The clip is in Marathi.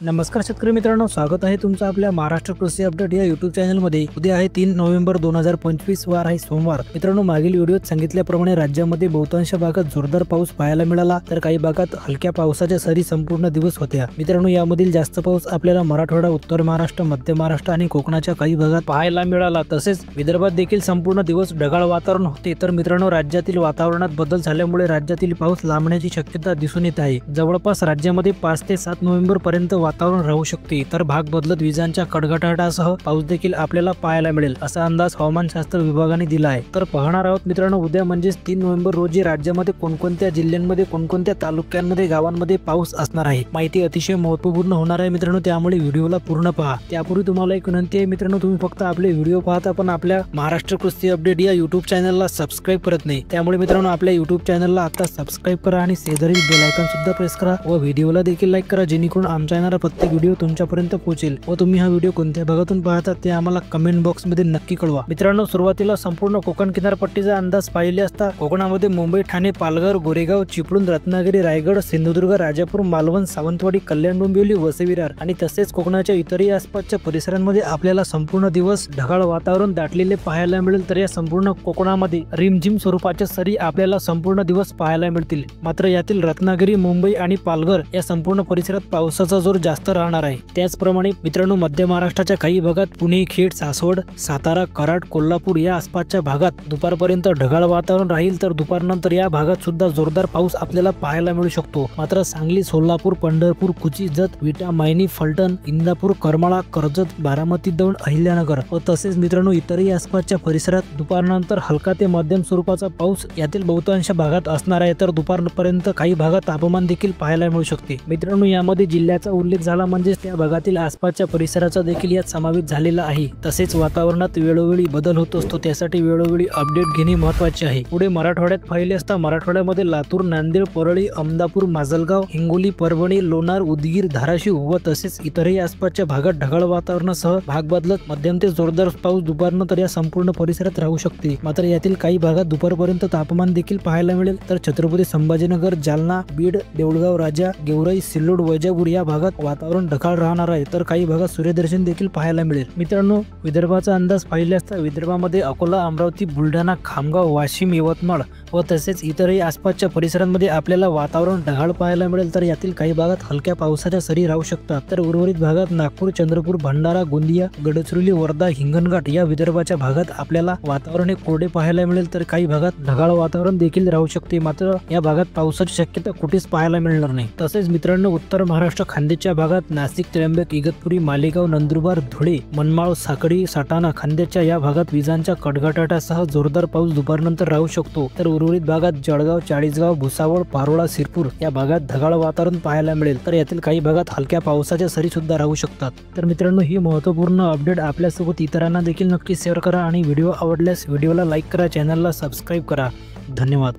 नमस्कार शेतकरी मित्रांनो, स्वागत आहे तुमचं आपल्या महाराष्ट्र कृषी अपडेट या यूट्यूब चॅनलमध्ये। उद्या आहे 3 नोव्हेंबर 2025, वार आहे सोमवार। मित्रांनो, मागील व्हिडिओत सांगितल्याप्रमाणे राज्यामध्ये बहुतांश भागात जोरदार पाऊस पाहायला मिळाला, तर काही भागात हलक्या पावसाच्या सरी संपूर्ण दिवस होत्या। मित्रांनो, यामधील जास्त पाऊस आपल्याला मराठवाडा, उत्तर महाराष्ट्र, मध्य महाराष्ट्र आणि कोकणाच्या काही भागात पाहायला मिळाला। तसेच विदर्भात देखील संपूर्ण दिवस ढगाळ वातावरण होते। तर मित्रांनो, राज्यातील वातावरणात बदल झाल्यामुळे राज्यातील पाऊस लांबण्याची शक्यता दिसून येत आहे। जवळपास राज्यामध्ये 5 ते 7 नोव्हेंबर पर्यंत वातावरण राहू शकते, तर भाग बदलत विजांच्या कडकडाटासह पाऊस देखील आपल्याला पाहायला मिळेल, असा अंदाज हवामानशास्त्र विभागाने दिला आहे। तर पाहणार आहोत मित्रांनो, उद्या म्हणजेच 3 नोव्हेंबर रोजी राज्यामध्ये कोणकोणत्या जिल्ह्यांमध्ये, कोणकोणत्या तालुक्यांमध्ये, गावांमध्ये पाऊस असणार आहे। माहिती अतिशय महत्त्वपूर्ण होणार आहे मित्रांनो, त्यामुळे व्हिडिओला पूर्ण पहा। त्यापूर्वी तुम्हाला एक विनंती आहे मित्रांनो, तुम्ही फक्त आपले व्हिडिओ पाहता पण आपल्या महाराष्ट्र कृषी अपडेट या यूट्यूब चॅनलला सबस्क्राईब करत नाही। त्यामुळे मित्रांनो, आपल्या यूट्यूब चॅनलला आता सबस्क्राईब करा आणि शेजारील बेल आयकॉन सुद्धा प्रेस करा व व्हिडिओला देखील लाईक करा, जेणेकरून आमच्या येणारा प्रत्येक व्हिडिओ तुमच्यापर्यंत पोहोचेल। व तुम्ही हा व्हिडिओ कोणत्या भागातून पाहता ते आम्हाला कमेंट बॉक्स मध्ये नक्की कळवा। मित्रांनो, सुरुवातीला संपूर्ण कोकण किनारपट्टीचा अंदाज पाहिले असता कोकणामध्ये मुंबई, ठाणे, पालघर, गोरेगाव, चिपळूण, रत्नागिरी, रायगड, सिंधुदुर्ग, राजापूर, मालवण, सावंतवाडी, कल्याण, डोंबिवली, वसई विरार आणि तसेच कोकणाच्या इतरही आसपासच्या परिसरांमध्ये आपल्याला संपूर्ण दिवस ढगाळ वातावरण दाटलेले पाहायला मिळेल। तर या संपूर्ण कोकणामध्ये रिमझिम स्वरूपाच्या सरी आपल्याला संपूर्ण दिवस पाहायला मिळतील। मात्र यातील रत्नागिरी, मुंबई आणि पालघर या संपूर्ण परिसरात पावसाचा जोर जास्त राहणार आहे। त्याचप्रमाणे मित्रांनो, मध्य महाराष्ट्राच्या काही भागात पुणे, खेड, सासवड, सातारा, कराड, कोल्हापूर या आसपासच्या भागात दुपारपर्यंत ढगाळ वातावरण राहील, तर दुपारनंतर या भागात सुद्धा जोरदार पाऊस आपल्याला पाहायला मिळू शकतो। मात्र सांगली, सोलापूर, पंढरपूर, कुची, जत, विटा, मायनी, फलटण, इंदापूर, करमाळा, कर्जत, बारामती, दौंड, अहिल्यानगर व तसेच मित्रांनो इतरही आसपासच्या परिसरात दुपारनंतर हलका ते मध्यम स्वरूपाचा पाऊस यातील बहुतांश भागात असणार आहे। तर दुपारपर्यंत काही भागात तापमान देखील पाहायला मिळू शकते। मित्रांनो, यामध्ये जिल्ह्याचा उल्लेख झाला म्हणजे त्या भागातील आसपासच्या परिसराचा देखील यात समावेश झालेला आहे। तसेच वातावरणात वेळोवेळी बदल होत असतो, त्यासाठी वेळोवेळी अपडेट घेणे महत्त्वाचे आहे। पुढे मराठवाड्यात पाहिले असता मराठवाड्यामध्ये लातूर, नांदेड, परळी, अहमदापूर, माजलगाव, हिंगोली, परभणी, लोणार, उदगीर, धाराशिव व तसेच इतरही आसपासच्या भागात ढगाळ वातावरणासह भाग बदलत मध्यम ते जोरदार पाऊस दुपारनंतर या संपूर्ण परिसरात राहू शकते। मात्र यातील काही भागात दुपारपर्यंत तापमान देखील पाहायला मिळेल। तर छत्रपती संभाजीनगर, जालना, बीड, देऊळगाव, राजा, गेवराई, सिल्लोड, वैजापूर या भागात वातावरण ढगाळ राहणार आहे, तर काही भागात सूर्यदर्शन देखील पाहायला मिळेल। मित्रांनो, विदर्भाचा अंदाज पाहिले असता विदर्भामध्ये अकोला, अमरावती, बुलढाणा, खामगाव, वाशिम, यवतमाळ व तसेच इतरही आसपासच्या परिसरांमध्ये आपल्याला वातावरण ढगाळ पाहायला मिळेल। तर यातील काही भागात हलक्या पावसाच्या सरी राहू शकतात। तर उर्वरित भागात नागपूर, चंद्रपूर, भंडारा, गोंदिया, गडचिरोली, वर्धा, हिंगणघाट या विदर्भाच्या भागात आपल्याला वातावरण हे कोरडे पाहायला मिळेल। तर काही भागात ढगाळ वातावरण देखील राहू शकते, मात्र या भागात पावसाची शक्यता कुठेच पाहायला मिळणार नाही। तसेच मित्रांनो, उत्तर महाराष्ट्र खान्देच्या भागात नाशिक, त्र्यंबक, इगतपुरी, मालेगाव, नंदुरबार, धुळे, मनमाळ, साकडी, सातारा, खान्देच्या या भागात विजांच्या कडकडाटासह जोरदार पाऊस दुपारनंतर राहू शकतो। तर उर्वरित भागात जळगाव, चाळीसगाव, भुसावळ, पारोळा, सिरपूर या भागात ढगाळ वातावरण पाहायला मिळेल। तर यातील काही भागात हलक्या पावसाच्या सरी सुद्धा राहू शकतात। तर मित्रांनो, ही महत्त्वपूर्ण अपडेट आपल्यासोबत इतरांना देखील नक्की शेअर करा आणि व्हिडिओ आवडल्यास व्हिडिओला लाईक करा, चॅनलला सबस्क्राईब करा। धन्यवाद।